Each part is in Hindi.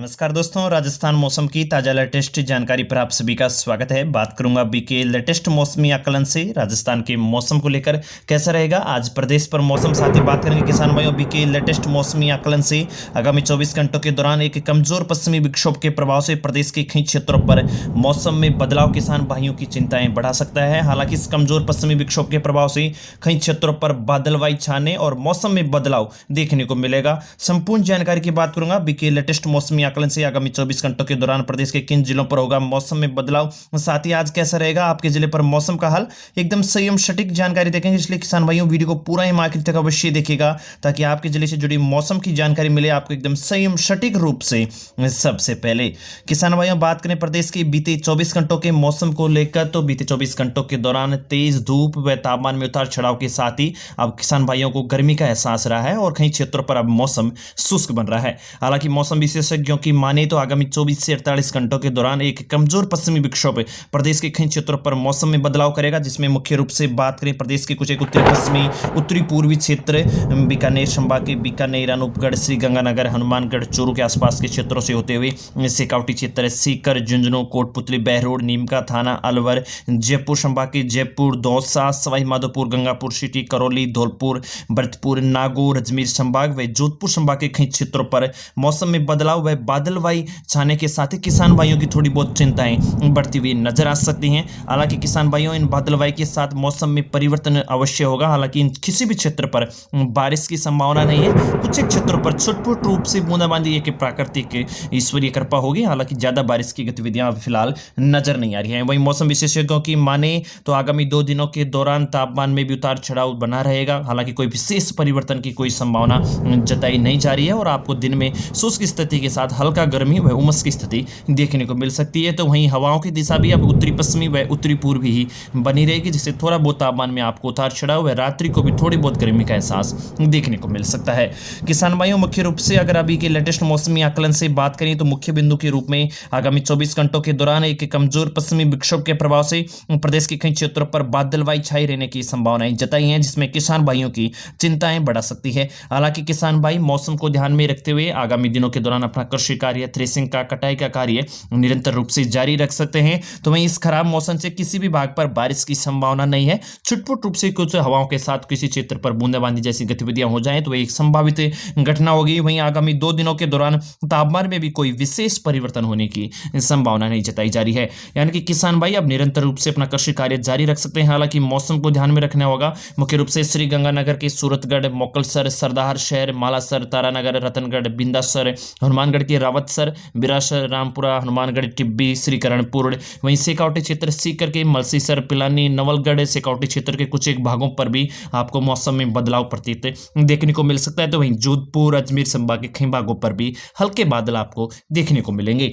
नमस्कार दोस्तों, राजस्थान मौसम की ताज़ा लेटेस्ट जानकारी पर आप सभी का स्वागत है। बात करूंगा अभी के लेटेस्ट मौसमी आकलन से राजस्थान के मौसम को लेकर कैसा रहेगा आज प्रदेश पर मौसम। साथ ही बात करेंगे किसान भाइयों अभी के लेटेस्ट मौसमी आकलन से आगामी 24 घंटों के दौरान एक कमजोर पश्चिमी विक्षोभ के प्रभाव से प्रदेश के कई क्षेत्रों पर मौसम में बदलाव किसान भाइयों की चिंताएं बढ़ा सकता है। हालांकि इस कमजोर पश्चिमी विक्षोभ के प्रभाव से कई क्षेत्रों पर बादलवाई छाने और मौसम में बदलाव देखने को मिलेगा। संपूर्ण जानकारी की बात करूंगा अभी के लेटेस्ट मौसमी आकलन से आगामी 24 घंटों के दौरान प्रदेश के किन जिलों पर होगा मौसम में बदलाव। साथ ही आज कैसा रहेगा आपके जिले पर मौसम का हाल, एकदम सही एवं सटीक जानकारी देखेंगे। इसलिए किसान भाइयों वीडियो को पूरा ही आखिर तक अवश्य देखिएगा ताकि आपके जिले से जुड़ी मौसम की जानकारी मिले आपको एकदम सही एवं सटीक रूप से। सबसे पहले किसान भाइयों बात करें प्रदेश के बीते 24 घंटों के मौसम को लेकर, तो बीते 24 घंटों के दौरान तेज धूप व तापमान में उतार चढ़ाव के साथ ही अब किसान भाइयों को गर्मी का एहसास रहा है और कई क्षेत्रों पर अब मौसम शुष्क बन रहा है। हालांकि मौसम विशेषज्ञों की माने तो आगामी 24 से 48 घंटों के दौरान एक कमजोर पश्चिमी विक्षोभ प्रदेश के कई क्षेत्रों पर मौसम में बदलाव करेगा, जिसमें मुख्य रूप से बात करें प्रदेश के कुछ एक उत्तरी पश्चिमी उत्तरी पूर्वी क्षेत्र बीकानेर संभाग के बीकानेर, अनूपगढ़, श्रीगंगानगर, हनुमानगढ़, चूरू के आसपास के क्षेत्रों से होते हुए शेखावटी क्षेत्र सीकर, झुंझुनू, कोटपुतली, बहरोड, नीमका थाना, अलवर, जयपुर संभाग के जयपुर, दौसा, सवाई माधोपुर, गंगापुर सिटी, करौली, धौलपुर, भरतपुर, नागौर, अजमेर संभाग व जोधपुर संभाग के कई क्षेत्रों पर मौसम में बदलाव व बादलवाई छाने के साथ ही किसान भाइयों की थोड़ी बहुत चिंताएं बढ़ती हुई नजर आ सकती हैं। हालांकि किसान भाइयों इन बादलवाई के साथ मौसम में परिवर्तन अवश्य होगा। हालांकि इन किसी भी क्षेत्र पर बारिश की संभावना नहीं है। कुछ एक क्षेत्रों पर छुटपुट रूप से बूंदाबांदी एक प्राकृतिक ईश्वरीय कृपा होगी। हालांकि ज्यादा बारिश की गतिविधियां फिलहाल नजर नहीं आ रही हैं। वहीं मौसम विशेषज्ञों की माने तो आगामी 2 दिनों के दौरान तापमान में भी उतार चढ़ाव बना रहेगा। हालांकि कोई विशेष परिवर्तन की कोई संभावना जताई नहीं जा रही है और आपको दिन में शुष्क स्थिति के साथ हल्का गर्मी व उमस की स्थिति देखने को मिल सकती है। तो वहीं हवाओं की दिशा भी अब उत्तरी पश्चिमी व उत्तरी पूर्वी ही बनी रहेगी, जिससे थोड़ा बहुत तापमान में आपको उतार चढ़ाव व रात्रि को भी थोड़ी बहुत गर्मी का एहसास देखने को मिल सकता है। किसान भाइयों मुख्य रूप से अगर अभी के लेटेस्ट मौसमी आकलन से बात करें तो मुख्य बिंदु के रूप में आगामी 24 घंटों के दौरान एक कमजोर पश्चिमी विक्षोभ के प्रभाव से प्रदेश के कई क्षेत्रों पर बादलवाई छाई रहने की संभावनाएं जताई हैं, जिसमें किसान भाइयों की चिंताएं बढ़ा सकती है। हालांकि किसान भाई मौसम को ध्यान में रखते हुए आगामी दिनों के दौरान अपना कृषि कार्य, थ्रेसिंग का, कटाई का कार्य निरंतर रूप से जारी रख सकते हैं। तो वहीं इस खराब मौसम से किसी भी भाग पर बारिश की संभावना नहीं है। छुटपुट रूप से कुछ हवाओं के साथ किसी क्षेत्र पर बूंदाबांदी जैसी गतिविधियां हो जाएं तो एक संभावित घटना होगी। वहीं आगामी 2 दिनों के दौरान तापमान में भी कोई विशेष परिवर्तन होने की संभावना नहीं जताई जा रही है। यानी कि किसान भाई अब निरंतर रूप से अपना कृषि कार्य जारी रख सकते हैं। हालांकि मौसम को ध्यान में रखना होगा। मुख्य रूप से श्रीगंगानगर के सूरतगढ़, मोकलसर, सरदार शहर, मालासर, तारानगर, रतनगढ़, बिंदासर, हनुमानगढ़ के रावतसर, बिरासर, रामपुरा, हनुमानगढ़, टिब्बी, श्रीकरणपुर, वहीं शेखावटी क्षेत्र सीकर के मलसीसर, पिलानी, नवलगढ़, शेखावटी क्षेत्र के कुछ एक भागों पर भी आपको मौसम में बदलाव प्रतीत देखने को मिल सकता है। तो वहीं जोधपुर, अजमेर संभाग के कई भागों पर भी हल्के बादल आपको देखने को मिलेंगे।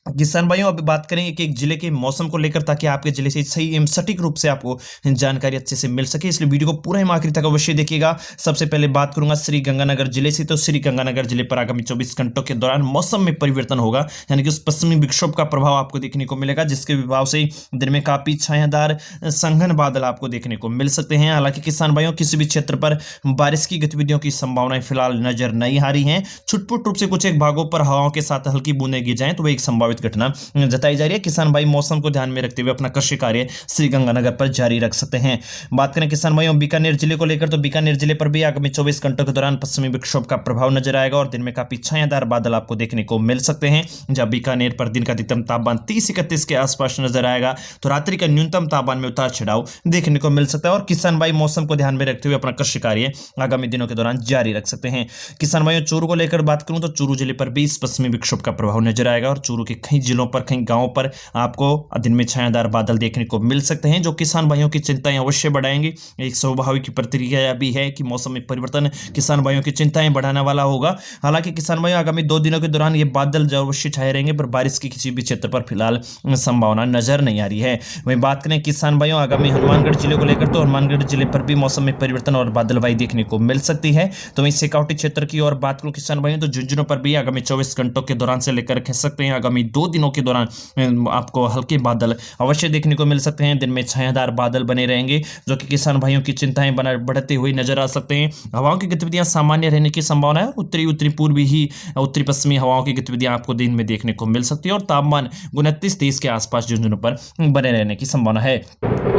किसान भाइयों अभी बात करें एक एक जिले के मौसम को लेकर, ताकि आपके जिले से सही एवं सटीक रूप से आपको जानकारी अच्छे से मिल सके, इसलिए वीडियो को पूरा ही आखिर तक अवश्य देखिएगा। सबसे पहले बात करूंगा श्री गंगानगर जिले से। तो श्री गंगानगर जिले पर आगामी 24 घंटों के दौरान मौसम में परिवर्तन होगा, यानी कि उस पश्चिमी विक्षोभ का प्रभाव आपको देखने को मिलेगा, जिसके प्रभाव से दिन में काफी छायादार संघन बादल आपको देखने को मिल सकते हैं। हालांकि किसान भाइयों किसी भी क्षेत्र पर बारिश की गतिविधियों की संभावनाएं फिलहाल नजर नहीं आ रही है। छुटपुट रूप से कुछ एक भागों पर हवाओं के साथ हल्की बूंदें गिर जाएं तो वह एक संभावित घटना जताई जा रही है। किसान भाई मौसम को ध्यान में रखते हुए अपना कृषि कार्य श्रीगंगानगर पर जारी रख सकते हैं। बात करें किसान भाइयों बीकानेर जिले को लेकर, तो बीकानेर जिले पर भी आगामी 24 घंटों के दौरान पश्चिमी विक्षोभ का प्रभाव नजर आएगा और दिन में काफी छायादार बादल आपको देखने को मिल सकते हैं। जब बीकानेर पर दिन का अधिकतम तापमान 30-31 के आसपास नजर आएगा तो रात्रि का न्यूनतम तापमान में उतार चढ़ाव देखने को मिल सकता है और किसान भाई मौसम को ध्यान में रखते हुए अपना कृषि कार्य आगामी दिनों के दौरान जारी रख सकते हैं। किसान भाइयों चूरू को लेकर बात करूं तो चूरू जिले पर भी इस पश्चिमी विक्षोभ का प्रभाव नजर आएगा और चूरू के कई जिलों पर, कई गांवों पर आपको दिन में छायादार बादल देखने को मिल सकते हैं, जो किसान भाइयों की चिंताएं अवश्य बढ़ाएंगे। एक स्वाभाविक प्रतिक्रिया भी है कि मौसम में परिवर्तन किसान भाइयों की चिंताएं बढ़ाने वाला होगा। हालांकि किसान भाइयों आगामी 2 दिनों के दौरान ये बादल अवश्य छाए रहेंगे, पर बारिश की किसी भी क्षेत्र पर फिलहाल संभावना नजर नहीं आ रही है। वहीं बात करें किसान भाइयों आगामी हनुमानगढ़ जिले को लेकर, तो हनुमानगढ़ जिले पर भी मौसम में परिवर्तन और बादलवाई देखने को मिल सकती है। तो वहीं शेखावटी क्षेत्र की और बात करूं किसान भाइयों तो झुंझुनू पर भी आगामी 24 घंटों के दौरान से लेकर कह सकते हैं आगामी 2 दिनों के दौरान आपको हल्के बादल अवश्य देखने को मिल सकते हैं। दिन में छायादार बादल बने रहेंगे जो कि किसान भाइयों की चिंताएं बढ़ते हुए नजर आ सकते हैं। हवाओं की गतिविधियां सामान्य रहने की संभावना है। उत्तरी पूर्वी ही उत्तरी पश्चिमी हवाओं की गतिविधियां आपको दिन में देखने को मिल सकती है और तापमान 29-30 के आसपास झुंझुनू पर बने रहने की संभावना है।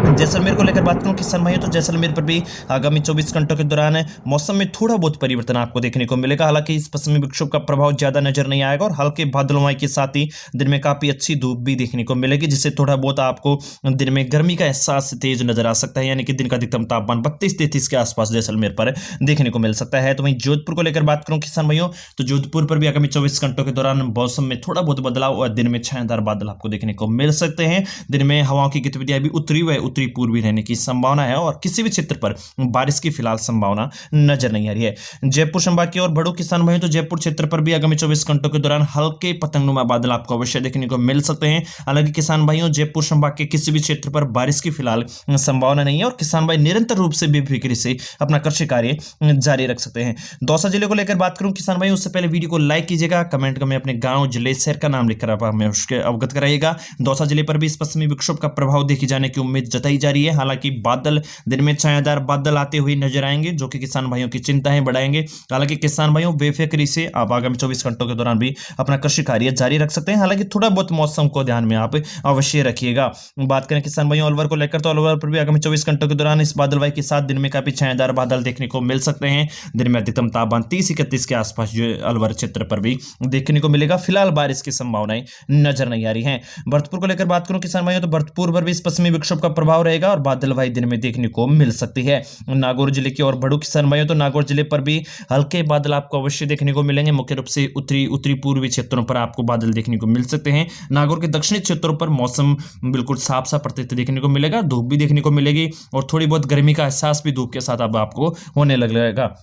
जैसलमेर को लेकर बात करूं किसान भाइयों तो जैसलमेर पर भी आगामी 24 घंटों के दौरान मौसम में थोड़ा बहुत परिवर्तन आपको देखने को मिलेगा। हालांकि इस पश्चिमी विक्षोभ का प्रभाव ज्यादा नजर नहीं आएगा और हल्के बादलवाई के साथ ही दिन में काफी अच्छी धूप भी देखने को मिलेगी, जिससे थोड़ा बहुत आपको दिन में गर्मी का एहसास तेज नजर आ सकता है। यानी कि दिन का अधिकतम तापमान 32-33 के आसपास जैसलमेर पर देखने को मिल सकता है। तो वहीं जोधपुर को लेकर बात करूं किसान भाइयों तो जोधपुर पर भी आगामी 24 घंटों के दौरान मौसम में थोड़ा बहुत बदलाव और दिन में छायादार बादल आपको देखने को मिल सकते हैं। दिन में हवाओं की गतिविधियां भी उत्तरी व उत्तरी पूर्वी रहने की संभावना है और किसी भी क्षेत्र पर बारिश की फिलहाल संभावना नजर नहीं आ रही है। जयपुर संभाग की ओर बढ़ो किसान भाइयों तो जयपुर क्षेत्र पर भी आगामी 24 घंटों के दौरान हल्के पतंगनुमा बादल आपको अवश्य देखने को मिल सकते हैं। हालांकि किसान भाइयों जयपुर संभाग के किसी भी क्षेत्र पर बारिश की फिलहाल संभावना नहीं है और किसान भाई निरंतर रूप से बेफिक्री से अपना कृषि कार्य जारी रख सकते हैं। दौसा जिले को लेकर बात करूं किसान भाई उससे पहले वीडियो को लाइक कीजिएगा, कमेंट में अपने गांव जिले शहर का नाम लिखकर आप हमें उसके अवगत कराइएगा। दौसा जिले पर भी इस पश्चिमी विक्षोभ का प्रभाव देखे जाने की उम्मीद जताई जा रही है। हालांकि बादल दिन में छायादार बादल आते हुए नजर आएंगे जो कि किसान भाइयों की चिंताएं बढ़ाएंगे। हालांकि किसान भाइयों बेफिक्री से आप आगामी 24 घंटों के दौरान भी अपना कृषि कार्य जारी रख सकते हैं। हालांकि थोड़ा बहुत मौसम को ध्यान में आप अवश्य रखिएगा। बात करें किसान भाइयों अलवर को लेकर तो अलवर पर भी आगामी 24 घंटों के दौरान इस बादलवाई के साथ दिन में काफी छायादार बादल देखने को मिल सकते हैं। दिन में अधिकतम तापमान 30-31 के आसपास जो अलवर क्षेत्र पर भी देखने को मिलेगा। फिलहाल बारिश की संभावनाएं नजर नहीं आ रही हैं। भरतपुर को लेकर बात करूं किसान भाइयों तो भरतपुर पर भी इस पश्चिमी विक्षोभ का प्रभाव रहेगा और बादलवाई दिन में देखने को मिल सकती है। नागौर जिले की ओर बढ़ो किसान भाइयों तो नागौर जिले पर भी हल्के बादल आपको अवश्य देखने को मिलेंगे। मुख्य रूप से उत्तरी पूर्वी क्षेत्रों पर आपको बादल देखने को मिल सकते हैं। नागौर के दक्षिणी क्षेत्रों पर मौसम बिल्कुल साफ साफ प्रतीत देखने को मिलेगा, धूप भी देखने को मिलेगी और थोड़ी बहुत गर्मी का एहसास भी धूप के साथ अब आपको होने लगेगा।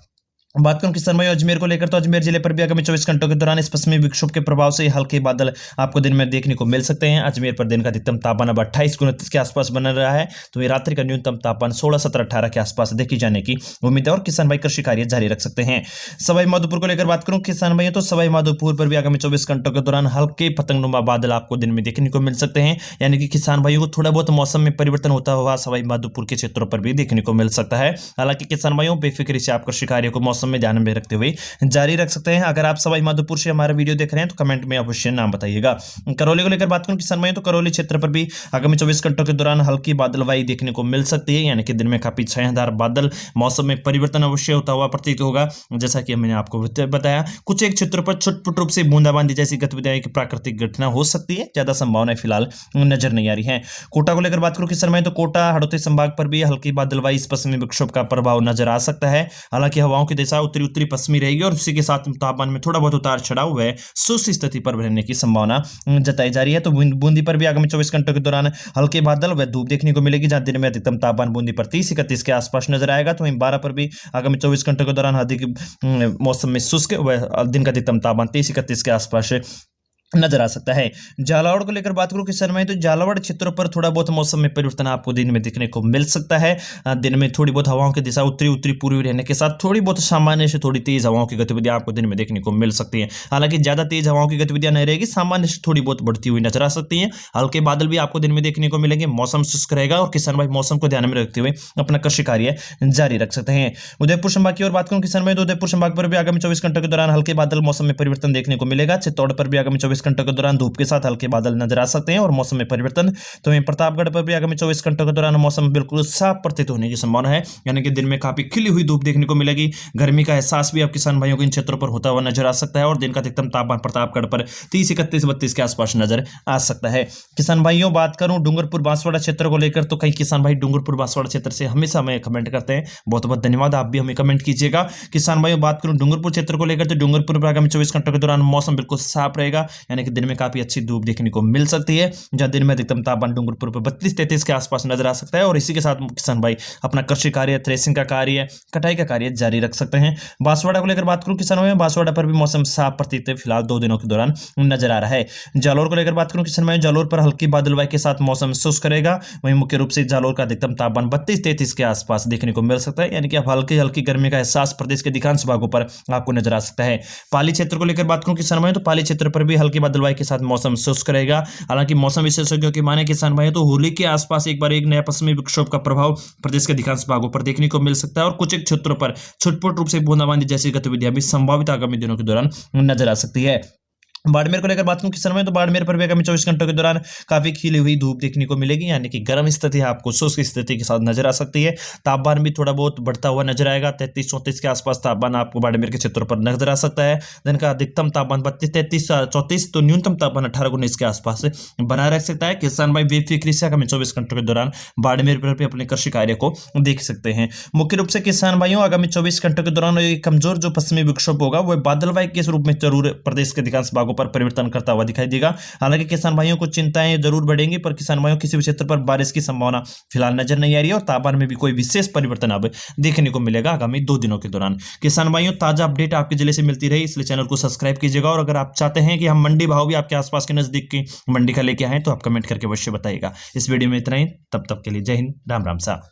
बात करूं किसान भाइयों अजमेर को लेकर तो अजमेर जिले पर भी आगामी 24 घंटों के दौरान इस पश्चिमी विक्षोभ के प्रभाव से हल्के बादल आपको दिन में देखने को मिल सकते हैं। अजमेर पर दिन का अधिकतम तापमान अब 28-29 के आसपास बना रहा है तो ये रात्रि का न्यूनतम तापमान 16-17-18 के आसपास देखी जाने की उम्मीद है और किसान भाई कृषि कार्य जारी रख सकते हैं। सवाई माधोपुर को लेकर बात करूं किसान भाइयों तो सवाई माधोपुर पर भी आगामी 24 घंटों के दौरान हल्के पतंगनुमा बादल आपको दिन में देखने को मिल सकते हैं। यानी कि किसान भाइयों को थोड़ा बहुत मौसम में परिवर्तन होता हुआ सवाई माधोपुर के क्षेत्रों पर भी देखने को मिल सकता है। हालांकि किसान भाइयों बेफिक्री से आप कृषि कार्य को मौसम में ध्यान में रखते हुए जारी रख सकते हैं। अगर आप सवाई माधोपुर से हमारा वीडियो देख रहे हैं तो कमेंट में अवश्य नाम बताइएगा। करौली को लेकर बात करूं किसान भाइयों तो करौली क्षेत्र पर भी आगामी 24 घंटों के दौरान हल्की बादलवाई देखने को मिल सकती है। यानी कि दिन में काफी छायादार बादल, मौसम में परिवर्तन अवश्य होता हुआ प्रतीत होगा। जैसा कि मैंने आपको बताया कुछ एक क्षेत्रों पर छुटपुट रूप से बूंदाबांदी जैसी गतिविधियां की प्राकृतिक घटना हो सकती है, ज्यादा संभावनाएं फिलहाल नजर नहीं आ रही है। कोटा को लेकर बात करूं किसान भाइयों तो कोटा हड़ौती संभाग पर भी हल्की बादलवाई इस पश्चिमी विक्षोभ का प्रभाव नजर आ सकता है। हालांकि हवाओं की दिशा उत्तरी पश्चिमी रहेगी और उसी के साथ तापमान में थोड़ा बहुत उतार चढ़ाव हुआ है शुष्क स्थिति पर रहने की संभावना जताई जा रही है। तो बूंदी पर भी आगामी 24 घंटों के दौरान हल्के बादल व धूप देखने को मिलेगी, जहां दिन में अधिकतम तापमान बूंदी पर 30-31 के आसपास नजर आएगा। तो वहीं 12 पर भी आगामी 24 घंटों के दौरान अधिक मौसम में शुष्क व दिन का अधिकतम तापमान 30-31 के आसपास नजर आ सकता है। झालावाड़ को लेकर बात करूं किसान भाई तो झालावाड़ क्षेत्रों पर थोड़ा बहुत मौसम में परिवर्तन आपको दिन में देखने को मिल सकता है। दिन में थोड़ी बहुत हवाओं की दिशा उत्तरी पूर्वी रहने के साथ थोड़ी बहुत सामान्य से थोड़ी तेज हवाओं की गतिविधियां आपको दिन में देखने को मिल सकती है। हालांकि ज्यादा तेज हवाओं की गतिविधियां नहीं रहेगी, सामान्य से थोड़ी बहुत बढ़ती हुई नजर आ सकती है। हल्के बादल भी आपको दिन में देखने को मिलेंगे, मौसम शुष्क रहेगा और किसान भाई मौसम को ध्यान में रखते हुए अपना कृषि कार्य जारी रख सकते हैं। उदयपुर संभाग की ओर बात करूं किसान भाई तो उदयपुर संभाग पर भी आगामी 24 घंटों के दौरान हल्के बादल, मौसम में परिवर्तन देखने को मिलेगा। चित्तौड़ पर भी आगामी 24 घंटों के दौरान धूप के साथ हल्के बादल नजर आ सकते हैं और मौसम में परिवर्तन। तो वहीं प्रतापगढ़ पर भी आगामी 24 घंटों के दौरान मौसम बिल्कुल साफ प्रतीत होने की संभावना है। यानी कि दिन में काफी खिली हुई धूप देखने को मिलेगी। गर्मी का एहसास भी अब किसान भाइयों को इन क्षेत्रों पर होता हुआ नजर आ सकता है और दिन का अधिकतम तापमान प्रतापगढ़ पर 30-31-32 के आसपास नजर आ सकता है। किसान भाइयों बात करूं डूंगरपुर बांसवाड़ा क्षेत्र को लेकर तो कई किसान भाई डूंगरपुर बांसवाड़ा क्षेत्र से हमेशा हमें कमेंट करते हैं, बहुत बहुत धन्यवाद, आप भी हमें कमेंट कीजिएगा। किसान भाइयों बात करूं डूंगरपुर क्षेत्र को लेकर तो डूंगरपुर पर आगामी 24 घंटों के दौरान मौसम बिल्कुल साफ रहेगा। यानी कि दिन में काफी अच्छी धूप देखने को मिल सकती है, जहां दिन में अधिकतम तापमान डूंगरपुर पर 32-33 के आसपास नजर आ सकता है और इसी के साथ किसान भाई अपना कृषि कार्य, थ्रेसिंग का कार्य, कटाई का कार्य जारी रख सकते हैं। बांसवाड़ा को लेकर बात करूं किसान भाई बांसवाड़ा पर भी मौसम साफ प्रतीत फिलहाल 2 दिनों के दौरान नजर आ रहा है। जालोर को लेकर बात करूं किसान भाई जालोर पर हल्की बादलवाई के साथ मौसम शुष्क रहेगा। वहीं मुख्य रूप से जालोर का अधिकतम तापमान 32-33 के आसपास देखने को मिल सकता है। यानी कि अब हल्की हल्की गर्मी का एहसास प्रदेश के अधिकांश भागों पर आपको नजर आ सकता है। पाली क्षेत्र को लेकर बात करूं किसान भाई तो पाली क्षेत्र पर भी हल्की हल्के बादलवाई के साथ मौसम शुष्क रहेगा। हालांकि मौसम विशेषज्ञों की माने किसान भाइयों तो होली के आसपास एक बार एक नया पश्चिमी विक्षोभ का प्रभाव प्रदेश के अधिकांश भागों पर देखने को मिल सकता है और कुछ एक क्षेत्रों पर छुटपुट रूप से बूंदाबांदी जैसी गतिविधियां भी संभावित आगामी दिनों के दौरान नजर आ सकती है। बाड़मेर को लेकर बात करूं किस समय, तो बाड़मेर पर भी आगामी 24 घंटों के दौरान काफी खिली हुई धूप देखने को मिलेगी, यानी कि गर्म स्थिति आपको शुष्क स्थिति के साथ नजर आ सकती है। तापमान भी थोड़ा बहुत बढ़ता हुआ नजर आएगा, 33-34 के आसपास तापमान आपको बाड़मेर के क्षेत्रों पर नजर आ सकता है। दिन का अधिकतम तापमान 32-33-34, तो न्यूनतम तापमान 18-19 के आसपास बना रह सकता है। किसान भाई बेफिक्री से आगामी 24 घंटों के दौरान बाड़मेर पर भी अपने कृषि कार्य को देख सकते हैं। मुख्य रूप से किसान भाइयों आगामी 24 घंटों के दौरान कमजोर जो पश्चिमी विक्षोभ होगा वह बादलवाई के रूप में जरूर प्रदेश के अधिकांश भागों पर परिवर्तन करता हुआ दिखाई देगा। हालांकि किसान भाइयों को चिंताएं जरूर बढ़ेंगी, पर किसान भाइयों किसी भी क्षेत्र पर बारिश की संभावना फिलहाल नजर नहीं आ रही है और तापमान में भी कोई विशेष परिवर्तन अब देखने को मिलेगा आगामी 2 दिनों के दौरान। किसान भाइयों ताजा अपडेट आपके जिले से मिलती रही, इसलिए चैनल को सब्सक्राइब कीजिएगा और अगर आप चाहते हैं कि हम मंडी भाव भी आपके आसपास के नजदीक की मंडी का लेके आए तो आप कमेंट करके अवश्य बताइएगा। इस वीडियो में इतना ही, तब तक के लिए जय हिंद, राम राम सा।